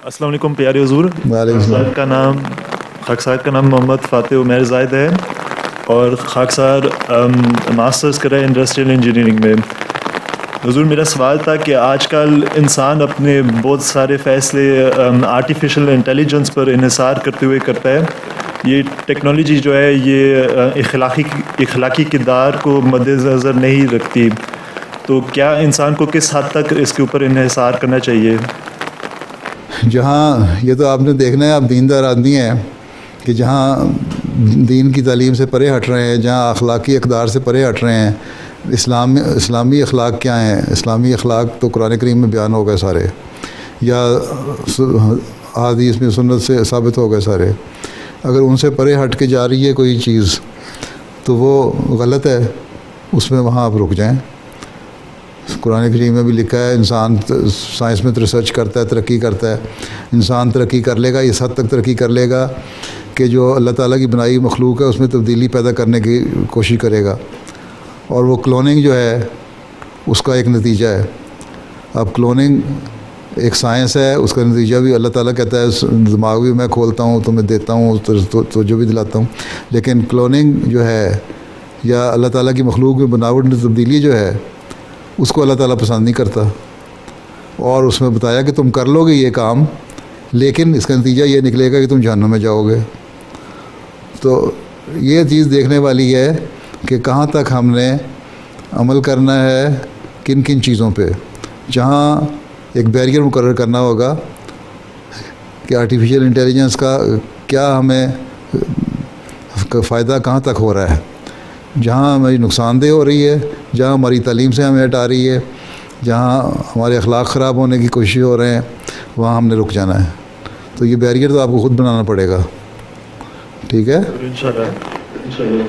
السلام علیکم پیارے حضور. وعلیکم السلام. خاک صاحب کا نام محمد فاتح عمیر زاہد ہے اور خاک صاحب ماسٹرز کر رہے ہیں انڈسٹریل انجینئرنگ میں. حضور میرا سوال تھا کہ آج کل انسان اپنے بہت سارے فیصلے آرٹیفیشل انٹیلیجنس پر انحصار کرتے ہوئے کرتا ہے. یہ ٹیکنالوجی جو ہے یہ اخلاقی کردار کو مد نظر نہیں رکھتی، تو کیا انسان کو کس حد تک اس کے اوپر انحصار کرنا چاہیے؟ جہاں یہ تو آپ نے دیکھنا ہے، آپ دیندار آدمی ہیں کہ جہاں دین کی تعلیم سے پرے ہٹ رہے ہیں، جہاں اخلاقی اقدار سے پرے ہٹ رہے ہیں. اسلامی اخلاق کیا ہیں؟ اسلامی اخلاق تو قرآن کریم میں بیان ہو گئے سارے، یا حدیث میں سنت سے ثابت ہو گئے سارے. اگر ان سے پرے ہٹ کے جا رہی ہے کوئی چیز تو وہ غلط ہے، اس میں وہاں آپ رک جائیں. قرآن کریم میں بھی لکھا ہے انسان سائنس میں ریسرچ کرتا ہے، ترقی کرتا ہے. انسان ترقی کر لے گا، اس حد تک ترقی کر لے گا کہ جو اللہ تعالیٰ کی بنائی مخلوق ہے اس میں تبدیلی پیدا کرنے کی کوشش کرے گا. اور وہ کلوننگ جو ہے اس کا ایک نتیجہ ہے. اب کلوننگ ایک سائنس ہے، اس کا نتیجہ بھی اللہ تعالیٰ کہتا ہے دماغ بھی میں کھولتا ہوں، تمہیں دیتا ہوں، تو جو بھی دلاتا ہوں. لیکن کلوننگ جو ہے یا اللہ تعالیٰ کی مخلوق میں بناوٹ میں تبدیلی جو ہے اس کو اللہ تعالیٰ پسند نہیں کرتا. اور اس میں بتایا کہ تم کر لو گے یہ کام، لیکن اس کا نتیجہ یہ نکلے گا کہ تم جہنم میں جاؤ گے. تو یہ چیز دیکھنے والی ہے کہ کہاں تک ہم نے عمل کرنا ہے، کن کن چیزوں پہ. جہاں ایک بیریئر مقرر کرنا ہوگا کہ آرٹیفیشل انٹیلیجنس کا کیا ہمیں فائدہ کہاں تک ہو رہا ہے، جہاں ہماری نقصان دہ ہو رہی ہے، جہاں ہماری تعلیم سے ہمیں ہٹا رہی ہے، جہاں ہمارے اخلاق خراب ہونے کی کوشش ہو رہے ہیں، وہاں ہم نے رک جانا ہے. تو یہ بیریئر تو آپ کو خود بنانا پڑے گا. ٹھیک ہے؟ انشاءاللہ.